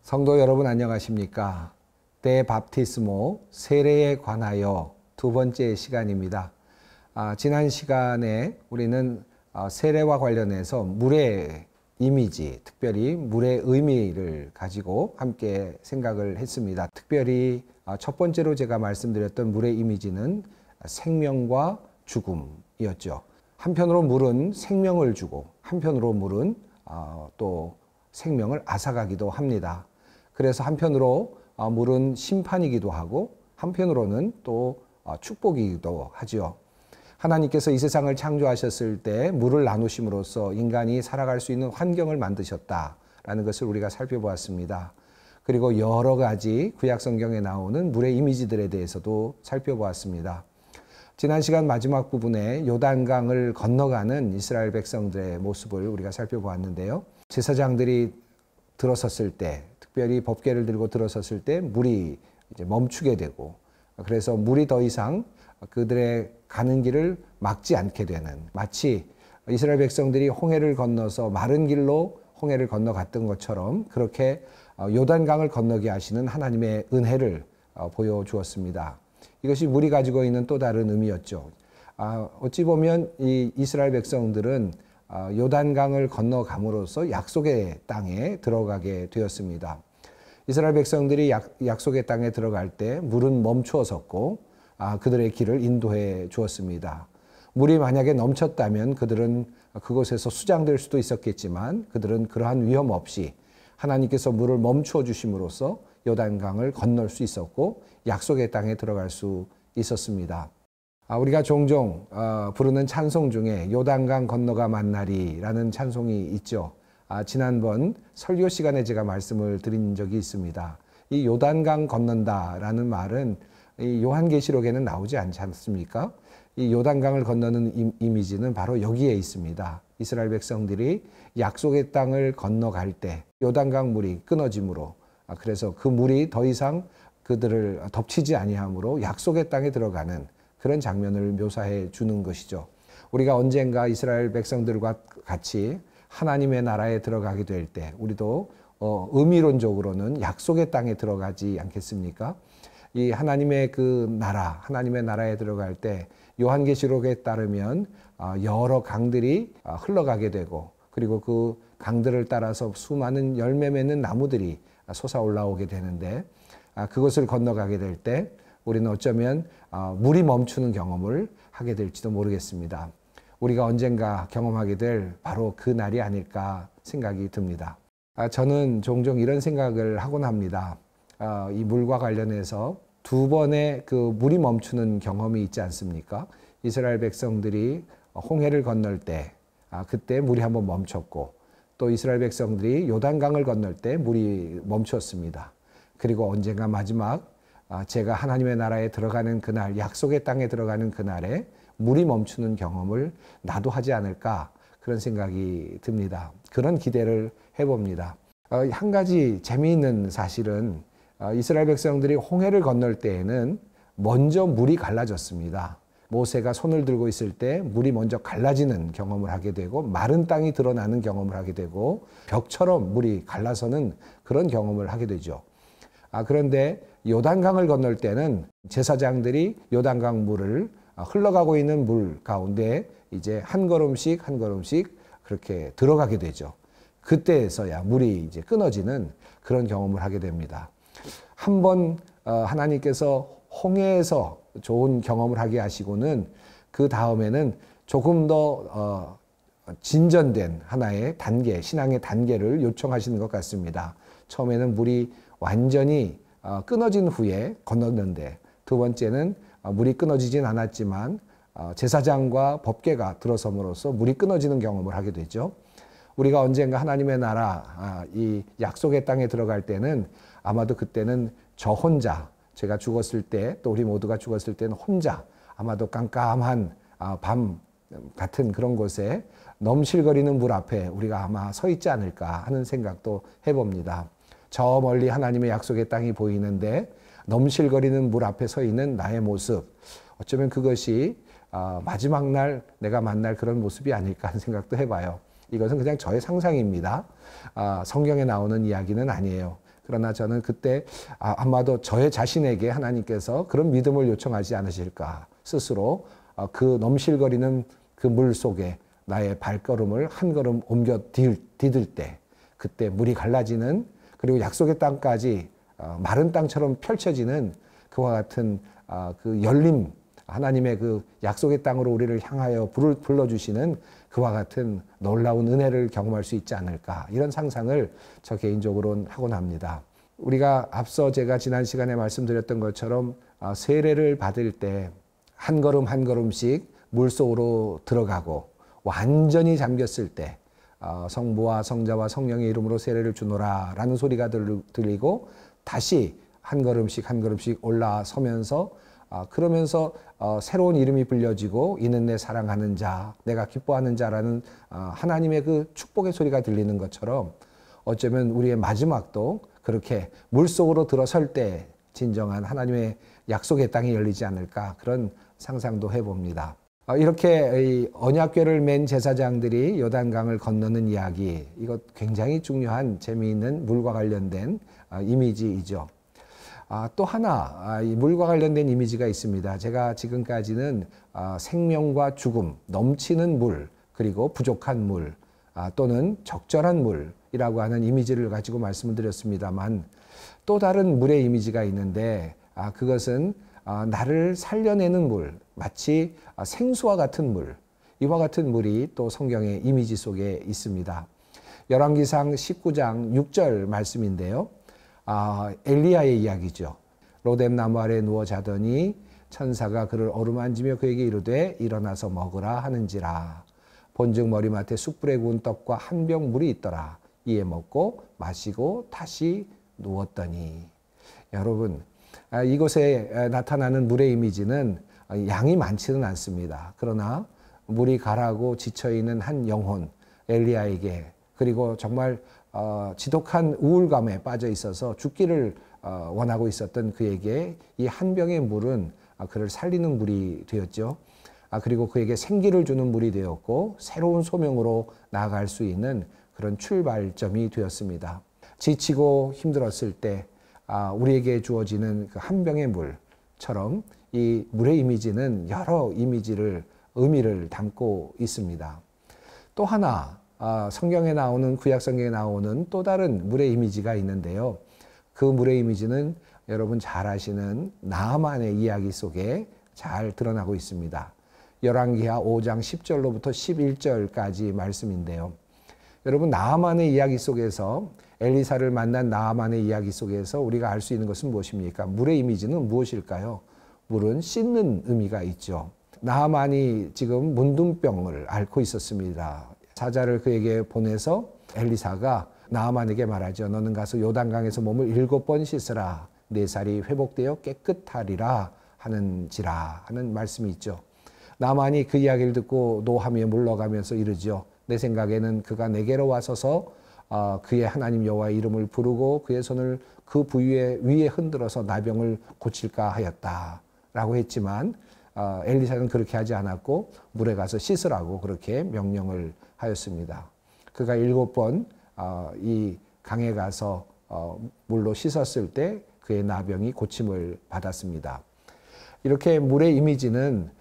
성도 여러분 안녕하십니까? 데바프티스모 세례에 관하여 두 번째 시간입니다. 지난 시간에 우리는 세례와 관련해서 물의 이미지, 특별히 물의 의미를 가지고 함께 생각을 했습니다. 특별히 첫 번째로 제가 말씀드렸던 물의 이미지는 생명과 죽음이었죠. 한편으로 물은 생명을 주고 한편으로 물은 또 생명을 앗아가기도 합니다. 그래서 한편으로 물은 심판이기도 하고 한편으로는 또 축복이기도 하죠. 하나님께서 이 세상을 창조하셨을 때 물을 나누심으로써 인간이 살아갈 수 있는 환경을 만드셨다라는 것을 우리가 살펴보았습니다. 그리고 여러 가지 구약 성경에 나오는 물의 이미지들에 대해서도 살펴보았습니다. 지난 시간 마지막 부분에 요단강을 건너가는 이스라엘 백성들의 모습을 우리가 살펴보았는데요. 제사장들이 들어섰을 때, 특별히 법궤를 들고 들어섰을 때 물이 이제 멈추게 되고, 그래서 물이 더 이상 그들의 가는 길을 막지 않게 되는, 마치 이스라엘 백성들이 홍해를 건너서 마른 길로 홍해를 건너갔던 것처럼 그렇게 요단강을 건너게 하시는 하나님의 은혜를 보여주었습니다. 이것이 물이 가지고 있는 또 다른 의미였죠. 어찌 보면 이 이스라엘 백성들은 요단강을 건너감으로써 약속의 땅에 들어가게 되었습니다. 이스라엘 백성들이 약속의 땅에 들어갈 때 물은 멈추어 섰고 그들의 길을 인도해 주었습니다. 물이 만약에 넘쳤다면 그들은 그곳에서 수장될 수도 있었겠지만 그들은 그러한 위험 없이 하나님께서 물을 멈추어 주심으로써 요단강을 건널 수 있었고 약속의 땅에 들어갈 수 있었습니다. 우리가 종종 부르는 찬송 중에 요단강 건너가 만나리라는 찬송이 있죠. 지난번 설교 시간에 제가 말씀을 드린 적이 있습니다. 이 요단강 건넌다라는 말은 이 요한계시록에는 나오지 않지 않습니까? 이 요단강을 건너는 이미지는 바로 여기에 있습니다. 이스라엘 백성들이 약속의 땅을 건너갈 때 요단강 물이 끊어짐으로, 그래서 그 물이 더 이상 그들을 덮치지 아니하므로 약속의 땅에 들어가는 그런 장면을 묘사해 주는 것이죠. 우리가 언젠가 이스라엘 백성들과 같이 하나님의 나라에 들어가게 될 때 우리도 의미론적으로는 약속의 땅에 들어가지 않겠습니까? 이 하나님의 그 나라, 하나님의 나라에 들어갈 때 요한계시록에 따르면 여러 강들이 흘러가게 되고, 그리고 그 강들을 따라서 수많은 열매 맺는 나무들이 솟아 올라오게 되는데, 그것을 건너가게 될 때 우리는 어쩌면 물이 멈추는 경험을 하게 될지도 모르겠습니다. 우리가 언젠가 경험하게 될 바로 그 날이 아닐까 생각이 듭니다. 저는 종종 이런 생각을 하곤 합니다. 이 물과 관련해서 두 번의 그 물이 멈추는 경험이 있지 않습니까? 이스라엘 백성들이 홍해를 건널 때 그때 물이 한번 멈췄고, 또 이스라엘 백성들이 요단강을 건널 때 물이 멈췄습니다. 그리고 언젠가 마지막 제가 하나님의 나라에 들어가는 그날, 약속의 땅에 들어가는 그날에 물이 멈추는 경험을 나도 하지 않을까, 그런 생각이 듭니다. 그런 기대를 해봅니다. 한 가지 재미있는 사실은 이스라엘 백성들이 홍해를 건널 때에는 먼저 물이 갈라졌습니다. 모세가 손을 들고 있을 때 물이 먼저 갈라지는 경험을 하게 되고, 마른 땅이 드러나는 경험을 하게 되고, 벽처럼 물이 갈라서는 그런 경험을 하게 되죠. 그런데 요단강을 건널 때는 제사장들이 요단강 물을 흘러가고 있는 물 가운데 이제 한 걸음씩 한 걸음씩 그렇게 들어가게 되죠. 그때에서야 물이 이제 끊어지는 그런 경험을 하게 됩니다. 한번 하나님께서 홍해에서 좋은 경험을 하게 하시고는 그 다음에는 조금 더 진전된 하나의 단계, 신앙의 단계를 요청하시는 것 같습니다. 처음에는 물이 완전히 끊어진 후에 건넜는데, 두 번째는 물이 끊어지진 않았지만 제사장과 법궤가 들어섬으로써 물이 끊어지는 경험을 하게 되죠. 우리가 언젠가 하나님의 나라, 이 약속의 땅에 들어갈 때는 아마도 그때는 저 혼자, 제가 죽었을 때, 또 우리 모두가 죽었을 때는 혼자 아마도 깜깜한 밤 같은 그런 곳에 넘실거리는 물 앞에 우리가 아마 서 있지 않을까 하는 생각도 해봅니다. 저 멀리 하나님의 약속의 땅이 보이는데 넘실거리는 물 앞에 서 있는 나의 모습, 어쩌면 그것이 마지막 날 내가 만날 그런 모습이 아닐까 하는 생각도 해봐요. 이것은 그냥 저의 상상입니다. 성경에 나오는 이야기는 아니에요. 그러나 저는 그때 아마도 저의 자신에게 하나님께서 그런 믿음을 요청하지 않으실까. 스스로 그 넘실거리는 그 물 속에 나의 발걸음을 한 걸음 옮겨 디딜 때, 그때 물이 갈라지는, 그리고 약속의 땅까지 마른 땅처럼 펼쳐지는 그와 같은 그 열림, 하나님의 그 약속의 땅으로 우리를 향하여 불러주시는 그와 같은 놀라운 은혜를 경험할 수 있지 않을까, 이런 상상을 저 개인적으로는 하곤 합니다. 우리가 앞서 제가 지난 시간에 말씀드렸던 것처럼 세례를 받을 때 한 걸음 한 걸음씩 물속으로 들어가고 완전히 잠겼을 때 성부와 성자와 성령의 이름으로 세례를 주노라 라는 소리가 들리고 다시 한 걸음씩 한 걸음씩 올라서면서 그러면서 새로운 이름이 불려지고 이는 내 사랑하는 자, 내가 기뻐하는 자라는 하나님의 그 축복의 소리가 들리는 것처럼 어쩌면 우리의 마지막도 그렇게 물속으로 들어설 때 진정한 하나님의 약속의 땅이 열리지 않을까, 그런 상상도 해봅니다. 이렇게 언약궤를 맨 제사장들이 요단강을 건너는 이야기, 이것 굉장히 중요한 재미있는 물과 관련된 이미지이죠. 또 하나 이 물과 관련된 이미지가 있습니다. 제가 지금까지는 생명과 죽음, 넘치는 물, 그리고 부족한 물, 또는 적절한 물이라고 하는 이미지를 가지고 말씀을 드렸습니다만, 또 다른 물의 이미지가 있는데 그것은 나를 살려내는 물, 마치 생수와 같은 물, 이와 같은 물이 또 성경의 이미지 속에 있습니다. 열왕기상 19장 6절 말씀인데요. 엘리야의 이야기죠. 로뎀 나무 아래 누워 자더니 천사가 그를 어루만지며 그에게 이르되 일어나서 먹으라 하는지라. 본즉 머리맡에 숯불에 구운 떡과 한 병 물이 있더라. 이에 먹고 마시고 다시 누웠더니. 여러분, 이곳에 나타나는 물의 이미지는 양이 많지는 않습니다. 그러나 물이 가라고 지쳐있는 한 영혼 엘리야에게, 그리고 정말 지독한 우울감에 빠져 있어서 죽기를 원하고 있었던 그에게 이 한 병의 물은 그를 살리는 물이 되었죠. 그리고 그에게 생기를 주는 물이 되었고 새로운 소명으로 나아갈 수 있는 그런 출발점이 되었습니다. 지치고 힘들었을 때 우리에게 주어지는 그 한 병의 물처럼 이 물의 이미지는 여러 의미를 담고 있습니다. 또 하나 성경에 나오는, 구약 성경에 나오는 또 다른 물의 이미지가 있는데요. 그 물의 이미지는 여러분 잘 아시는 나아만의 이야기 속에 잘 드러나고 있습니다. 열왕기하 5장 10절로부터 11절까지 말씀인데요. 여러분, 나아만의 이야기 속에서, 엘리사를 만난 나아만의 이야기 속에서 우리가 알 수 있는 것은 무엇입니까? 물의 이미지는 무엇일까요? 물은 씻는 의미가 있죠. 나아만이 지금 문둥병을 앓고 있었습니다. 사자를 그에게 보내서 엘리사가 나아만에게 말하죠. 너는 가서 요단강에서 몸을 7번 씻으라. 네 살이 회복되어 깨끗하리라 하는지라 하는 말씀이 있죠. 나아만이 그 이야기를 듣고 노하며 물러가면서 이르죠. 내 생각에는 그가 내게로 와서서 그의 하나님 여호와의 이름을 부르고 그의 손을 그 부위에 위에 흔들어서 나병을 고칠까 하였다 라고 했지만 엘리사는 그렇게 하지 않았고 물에 가서 씻으라고 그렇게 명령을 하였습니다. 그가 7번 이 강에 가서 물로 씻었을 때 그의 나병이 고침을 받았습니다. 이렇게 물의 이미지는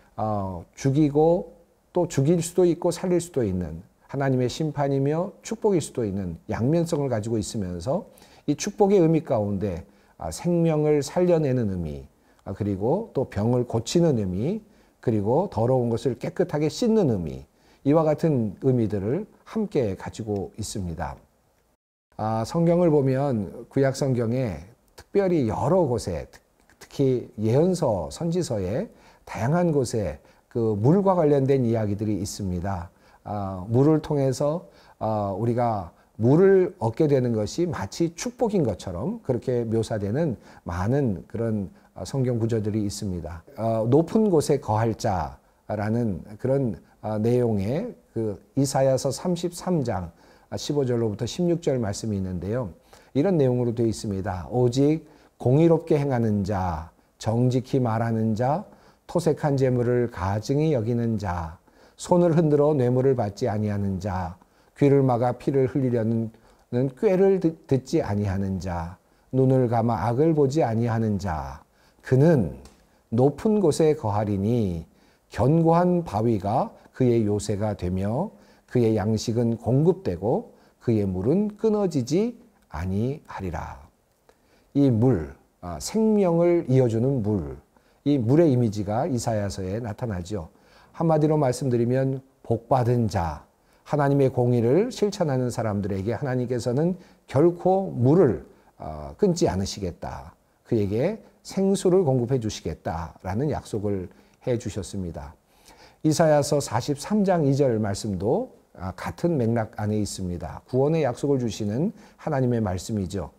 죽이고 또 죽일 수도 있고 살릴 수도 있는 하나님의 심판이며 축복일 수도 있는 양면성을 가지고 있으면서 이 축복의 의미 가운데 생명을 살려내는 의미, 그리고 또 병을 고치는 의미, 그리고 더러운 것을 깨끗하게 씻는 의미, 이와 같은 의미들을 함께 가지고 있습니다. 성경을 보면 구약 성경에 특별히 여러 곳에, 특히 예언서, 선지서에 다양한 곳에 그 물과 관련된 이야기들이 있습니다. 물을 통해서 우리가 물을 얻게 되는 것이 마치 축복인 것처럼 그렇게 묘사되는 많은 그런 성경 구절들이 있습니다. 높은 곳에 거할 자라는 그런 내용의 그 이사야서 33장 15절로부터 16절 말씀이 있는데요. 이런 내용으로 되어 있습니다. 오직 공의롭게 행하는 자, 정직히 말하는 자, 토색한 재물을 가증히 여기는 자, 손을 흔들어 뇌물을 받지 아니하는 자, 귀를 막아 피를 흘리려는 꾀를 듣지 아니하는 자, 눈을 감아 악을 보지 아니하는 자 그는 높은 곳에 거하리니 견고한 바위가 그의 요새가 되며 그의 양식은 공급되고 그의 물은 끊어지지 아니하리라. 이 물, 생명을 이어주는 물, 이 물의 이미지가 이사야서에 나타나죠. 한마디로 말씀드리면 복받은 자, 하나님의 공의를 실천하는 사람들에게 하나님께서는 결코 물을 끊지 않으시겠다. 그에게 생수를 공급해 주시겠다라는 약속을 해 주셨습니다. 이사야서 43장 2절 말씀도 같은 맥락 안에 있습니다. 구원의 약속을 주시는 하나님의 말씀이죠.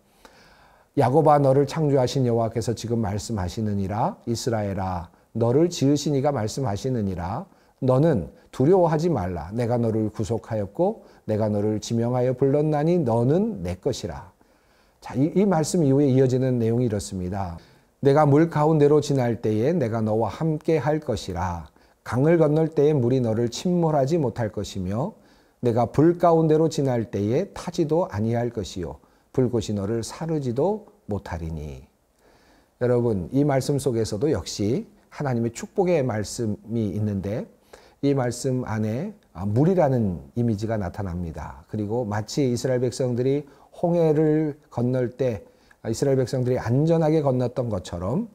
야곱아 너를 창조하신 여호와께서 지금 말씀하시느니라. 이스라엘아 너를 지으신 이가 말씀하시느니라. 너는 두려워하지 말라. 내가 너를 구속하였고 내가 너를 지명하여 불렀나니 너는 내 것이라. 자, 이 말씀 이후에 이어지는 내용이 이렇습니다. 내가 물 가운데로 지날 때에 내가 너와 함께 할 것이라. 강을 건널 때에 물이 너를 침몰하지 못할 것이며 내가 불 가운데로 지날 때에 타지도 아니할 것이요 불꽃이 너를 사르지도 못하리니. 여러분, 이 말씀 속에서도 역시 하나님의 축복의 말씀이 있는데 이 말씀 안에 물이라는 이미지가 나타납니다. 그리고 마치 이스라엘 백성들이 홍해를 건널 때 이스라엘 백성들이 안전하게 건넜던 것처럼,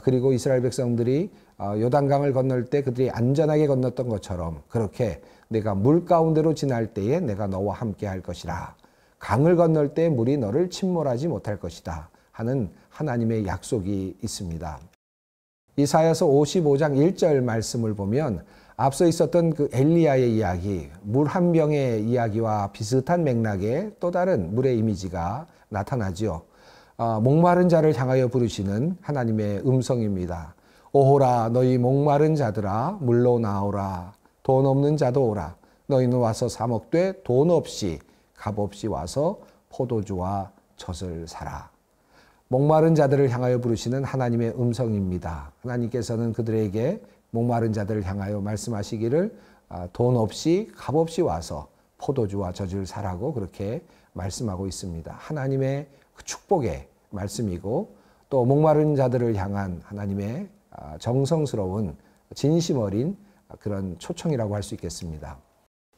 그리고 이스라엘 백성들이 요단강을 건널 때 그들이 안전하게 건넜던 것처럼 그렇게 내가 물 가운데로 지날 때에 내가 너와 함께 할 것이라. 강을 건널 때 물이 너를 침몰하지 못할 것이다 하는 하나님의 약속이 있습니다. 이사야서 55장 1절 말씀을 보면 앞서 있었던 그 엘리야의 이야기, 물 한 병의 이야기와 비슷한 맥락의 또 다른 물의 이미지가 나타나죠. 목마른 자를 향하여 부르시는 하나님의 음성입니다. 오호라 너희 목마른 자들아 물로 나오라. 돈 없는 자도 오라. 너희는 와서 사 먹되 돈 없이 값 없이 와서 포도주와 젖을 사라. 목마른 자들을 향하여 부르시는 하나님의 음성입니다. 하나님께서는 그들에게 목마른 자들을 향하여 말씀하시기를 돈 없이 값 없이 와서 포도주와 젖을 사라고 그렇게 말씀하고 있습니다. 하나님의 그 축복의 말씀이고 또 목마른 자들을 향한 하나님의 정성스러운 진심 어린 그런 초청이라고 할 수 있겠습니다.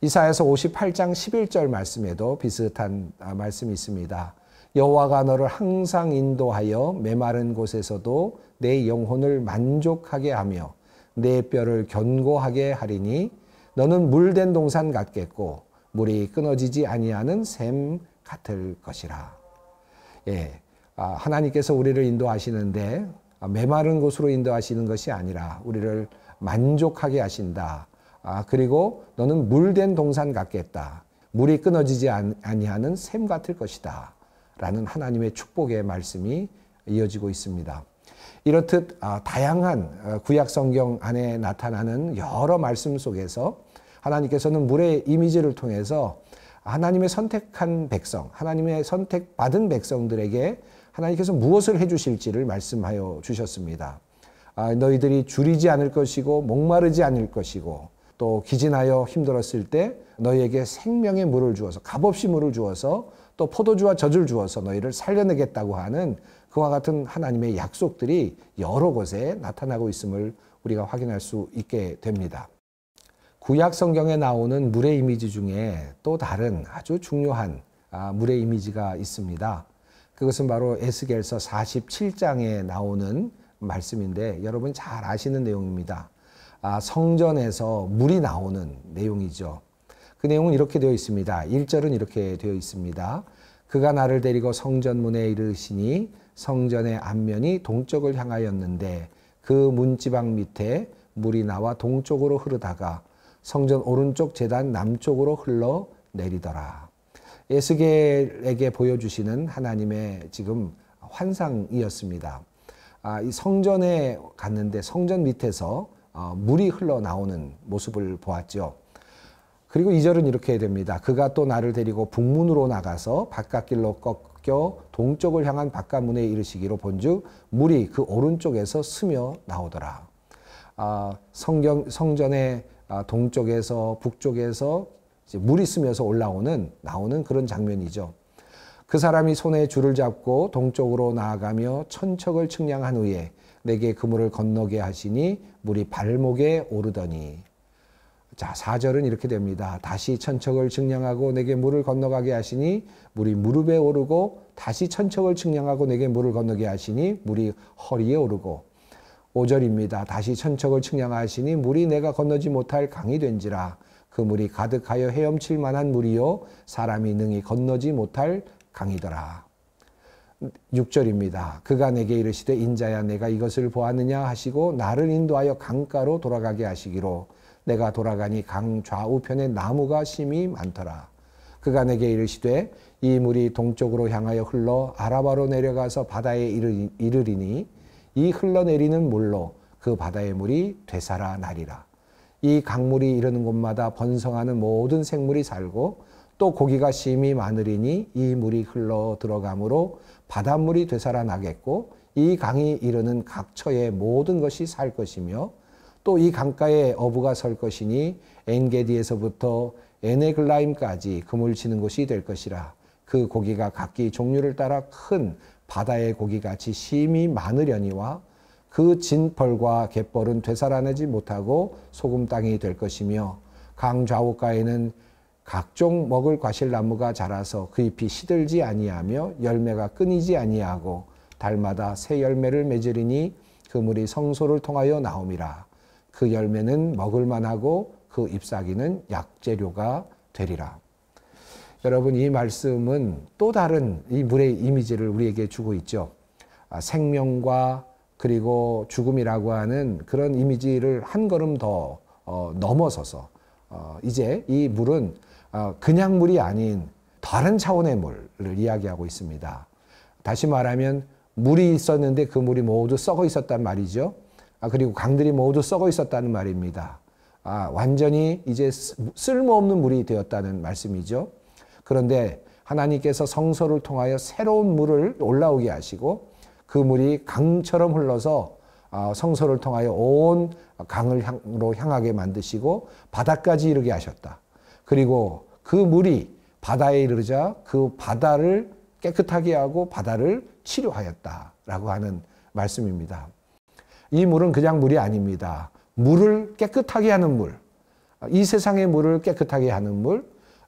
이사야서 58장 11절 말씀에도 비슷한 말씀이 있습니다. 여호와가 너를 항상 인도하여 메마른 곳에서도 내 영혼을 만족하게 하며 내 뼈를 견고하게 하리니 너는 물된 동산 같겠고 물이 끊어지지 아니하는 샘 같을 것이라. 예, 하나님께서 우리를 인도하시는데 메마른 곳으로 인도하시는 것이 아니라 우리를 만족하게 하신다. 그리고 너는 물된 동산 같겠다. 물이 끊어지지 아니하는 샘 같을 것이다. 라는 하나님의 축복의 말씀이 이어지고 있습니다. 이렇듯 다양한 구약 성경 안에 나타나는 여러 말씀 속에서 하나님께서는 물의 이미지를 통해서 하나님의 선택한 백성, 하나님의 선택받은 백성들에게 하나님께서 무엇을 해주실지를 말씀하여 주셨습니다. 너희들이 줄이지 않을 것이고 목마르지 않을 것이고 또 기진하여 힘들었을 때 너희에게 생명의 물을 주어서 값없이 물을 주어서 또 포도주와 젖을 주어서 너희를 살려내겠다고 하는 그와 같은 하나님의 약속들이 여러 곳에 나타나고 있음을 우리가 확인할 수 있게 됩니다. 구약 성경에 나오는 물의 이미지 중에 또 다른 아주 중요한 물의 이미지가 있습니다. 그것은 바로 에스겔서 47장에 나오는 말씀인데 여러분 잘 아시는 내용입니다. 성전에서 물이 나오는 내용이죠. 그 내용은 이렇게 되어 있습니다. 1절은 이렇게 되어 있습니다. 그가 나를 데리고 성전문에 이르시니 성전의 앞면이 동쪽을 향하였는데 그 문지방 밑에 물이 나와 동쪽으로 흐르다가 성전 오른쪽 제단 남쪽으로 흘러 내리더라. 에스겔에게 보여주시는 하나님의 지금 환상이었습니다. 이 성전에 갔는데 성전 밑에서 물이 흘러나오는 모습을 보았죠. 그리고 2절은 이렇게 됩니다. 그가 또 나를 데리고 북문으로 나가서 바깥길로 꺾여 동쪽을 향한 바깥문에 이르시기로 본즉 물이 그 오른쪽에서 스며 나오더라. 성전의 동쪽에서 북쪽에서 이제 물이 스며서 나오는 그런 장면이죠. 그 사람이 손에 줄을 잡고 동쪽으로 나아가며 천척을 측량한 후에 내게 그 물을 건너게 하시니 물이 발목에 오르더니. 자, 4절은 이렇게 됩니다. 다시 천척을 측량하고 내게 물을 건너가게 하시니 물이 무릎에 오르고, 다시 천척을 측량하고 내게 물을 건너게 하시니 물이 허리에 오르고. 5절입니다. 다시 천척을 측량하시니 물이 내가 건너지 못할 강이 된지라. 그 물이 가득하여 헤엄칠 만한 물이요 사람이 능히 건너지 못할 강이더라. 6절입니다. 그가 내게 이르시되 인자야 내가 이것을 보았느냐 하시고 나를 인도하여 강가로 돌아가게 하시기로. 내가 돌아가니 강 좌우편에 나무가 심이 많더라. 그가 내게 이르시되 이 물이 동쪽으로 향하여 흘러 아라바로 내려가서 바다에 이르리니 이 흘러내리는 물로 그 바다의 물이 되살아 나리라. 이 강물이 이르는 곳마다 번성하는 모든 생물이 살고 또 고기가 심이 많으리니 이 물이 흘러 들어가므로 바닷물이 되살아 나겠고 이 강이 이르는 각 처의 모든 것이 살 것이며 또 이 강가에 어부가 설 것이니 엔게디에서부터 에네글라임까지 그물 치는 곳이 될 것이라. 그 고기가 각기 종류를 따라 큰 바다의 고기같이 심이 많으려니와 그 진펄과 갯벌은 되살아내지 못하고 소금 땅이 될 것이며 강 좌우가에는 각종 먹을 과실나무가 자라서 그 잎이 시들지 아니하며 열매가 끊이지 아니하고 달마다 새 열매를 맺으리니 그 물이 성소를 통하여 나옴이라. 그 열매는 먹을 만하고 그 잎사귀는 약재료가 되리라. 여러분, 이 말씀은 또 다른 이 물의 이미지를 우리에게 주고 있죠. 생명과 그리고 죽음이라고 하는 그런 이미지를 한 걸음 더 넘어서서 이제 이 물은 그냥 물이 아닌 다른 차원의 물을 이야기하고 있습니다. 다시 말하면 물이 있었는데 그 물이 모두 썩어 있었단 말이죠. 그리고 강들이 모두 썩어 있었다는 말입니다. 완전히 이제 쓸모없는 물이 되었다는 말씀이죠. 그런데 하나님께서 성소를 통하여 새로운 물을 올라오게 하시고 그 물이 강처럼 흘러서 성소를 통하여 온 강으로 향하게 만드시고 바다까지 이르게 하셨다. 그리고 그 물이 바다에 이르자 그 바다를 깨끗하게 하고 바다를 치료하였다라고 하는 말씀입니다. 이 물은 그냥 물이 아닙니다. 물을 깨끗하게 하는 물, 이 세상의 물을 깨끗하게 하는 물,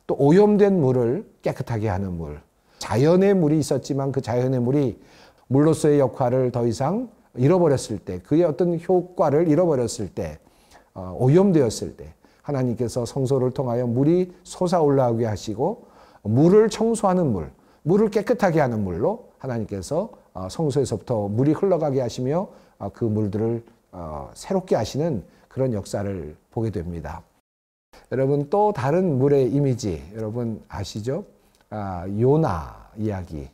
또 오염된 물을 깨끗하게 하는 물. 자연의 물이 있었지만 그 자연의 물이 물로서의 역할을 더 이상 잃어버렸을 때, 그의 어떤 효과를 잃어버렸을 때, 오염되었을 때 하나님께서 성소를 통하여 물이 솟아올라오게 하시고 물을 청소하는 물, 물을 깨끗하게 하는 물로 하나님께서 성소에서부터 물이 흘러가게 하시며 그 물들을 새롭게 하시는 그런 역사를 보게 됩니다. 여러분, 또 다른 물의 이미지 여러분 아시죠? 요나 이야기.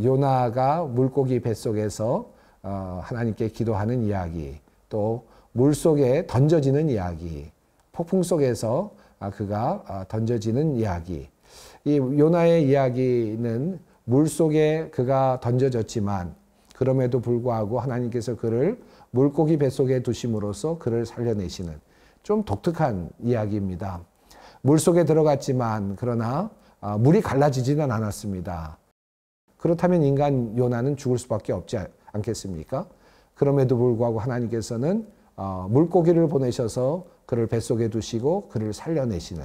요나가 물고기 뱃속에서 하나님께 기도하는 이야기, 또 물속에 던져지는 이야기, 폭풍 속에서 그가 던져지는 이야기. 이 요나의 이야기는 물속에 그가 던져졌지만 그럼에도 불구하고 하나님께서 그를 물고기 뱃속에 두심으로써 그를 살려내시는 좀 독특한 이야기입니다. 물속에 들어갔지만 그러나 물이 갈라지지는 않았습니다. 그렇다면 인간 요나는 죽을 수밖에 없지 않겠습니까? 그럼에도 불구하고 하나님께서는 물고기를 보내셔서 그를 뱃속에 두시고 그를 살려내시는,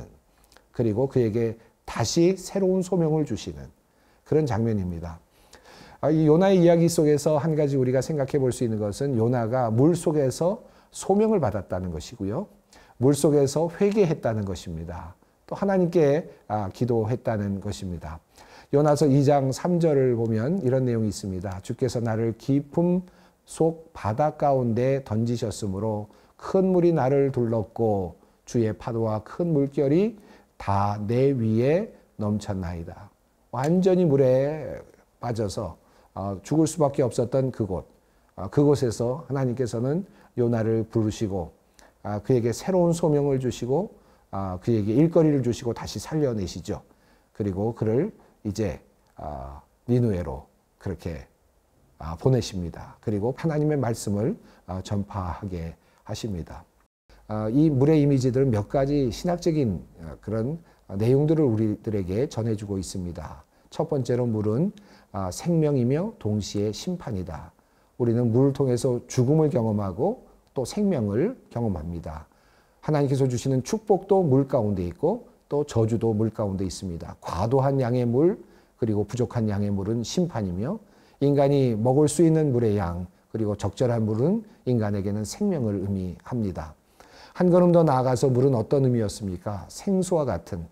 그리고 그에게 다시 새로운 소명을 주시는 그런 장면입니다. 이 요나의 이야기 속에서 한 가지 우리가 생각해 볼 수 있는 것은 요나가 물 속에서 소명을 받았다는 것이고요. 물 속에서 회개했다는 것입니다. 또 하나님께 기도했다는 것입니다. 요나서 2장 3절을 보면 이런 내용이 있습니다. 주께서 나를 깊음 속 바다 가운데 던지셨으므로 큰 물이 나를 둘렀고 주의 파도와 큰 물결이 다 내 위에 넘쳤나이다. 완전히 물에 빠져서 죽을 수밖에 없었던 그곳, 그곳에서 하나님께서는 요나를 부르시고 그에게 새로운 소명을 주시고 그에게 일거리를 주시고 다시 살려내시죠. 그리고 그를 이제 니느웨로 그렇게 보내십니다. 그리고 하나님의 말씀을 전파하게 하십니다. 이 물의 이미지들은 몇 가지 신학적인 그런 내용들을 우리들에게 전해주고 있습니다. 첫 번째로 물은 생명이며 동시에 심판이다. 우리는 물을 통해서 죽음을 경험하고 또 생명을 경험합니다. 하나님께서 주시는 축복도 물 가운데 있고 또 저주도 물 가운데 있습니다. 과도한 양의 물 그리고 부족한 양의 물은 심판이며 인간이 먹을 수 있는 물의 양 그리고 적절한 물은 인간에게는 생명을 의미합니다. 한 걸음 더 나아가서 물은 어떤 의미였습니까? 생수와 같은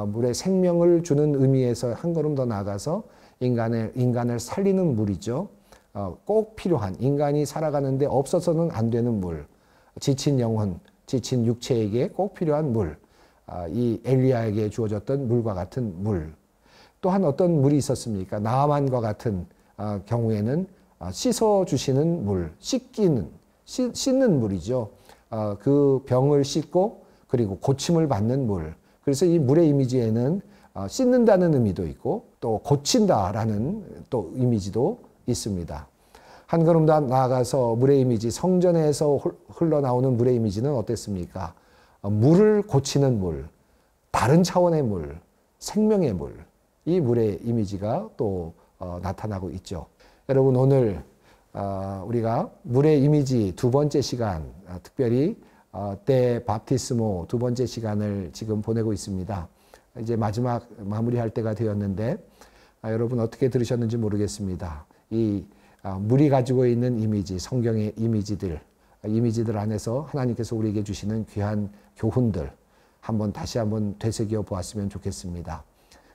물의 생명을 주는 의미에서 한 걸음 더 나아가서 인간을 살리는 물이죠. 꼭 필요한 인간이 살아가는데 없어서는 안 되는 물, 지친 영혼, 지친 육체에게 꼭 필요한 물, 이 엘리야에게 주어졌던 물과 같은 물. 또한 어떤 물이 있었습니까? 나아만과 같은 경우에는 씻어주시는 물, 씻는 물이죠. 그 병을 씻고 그리고 고침을 받는 물. 그래서 이 물의 이미지에는 씻는다는 의미도 있고 또 고친다라는 또 이미지도 있습니다. 한 걸음 더 나아가서 물의 이미지, 성전에서 흘러나오는 물의 이미지는 어땠습니까? 물을 고치는 물, 다른 차원의 물, 생명의 물, 이 물의 이미지가 또 나타나고 있죠. 여러분 오늘 우리가 물의 이미지 두 번째 시간, 특별히 때 밥티스모 두 번째 시간을 지금 보내고 있습니다. 이제 마지막 마무리할 때가 되었는데 여러분 어떻게 들으셨는지 모르겠습니다. 이 물이 가지고 있는 이미지, 성경의 이미지들 안에서 하나님께서 우리에게 주시는 귀한 교훈들 다시 한번 되새겨 보았으면 좋겠습니다.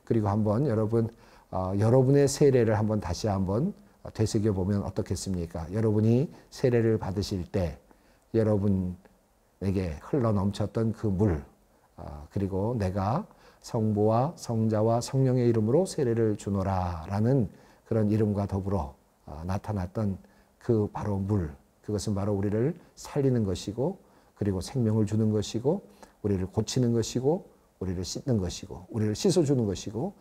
그리고 한번 여러분의 세례를 다시 한번 되새겨 보면 어떻겠습니까? 여러분이 세례를 받으실 때 여러분에게 흘러 넘쳤던 그 물, 그리고 내가 성부와 성자와 성령의 이름으로 세례를 주노라라는 그런 이름과 더불어 나타났던 그 바로 물, 그것은 바로 우리를 살리는 것이고 그리고 생명을 주는 것이고 우리를 고치는 것이고 우리를 씻는 것이고 우리를 씻어주는 것이고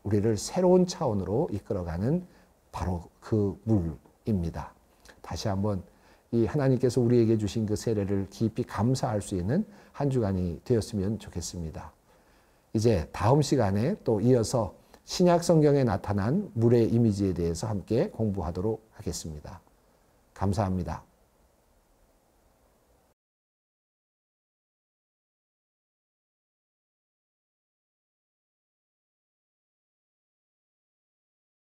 우리를 새로운 차원으로 이끌어가는 바로 그 물입니다. 다시 한번 이 하나님께서 우리에게 주신 그 세례를 깊이 감사할 수 있는 한 주간이 되었으면 좋겠습니다. 이제 다음 시간에 또 이어서 신약 성경에 나타난 물의 이미지에 대해서 함께 공부하도록 하겠습니다. 감사합니다.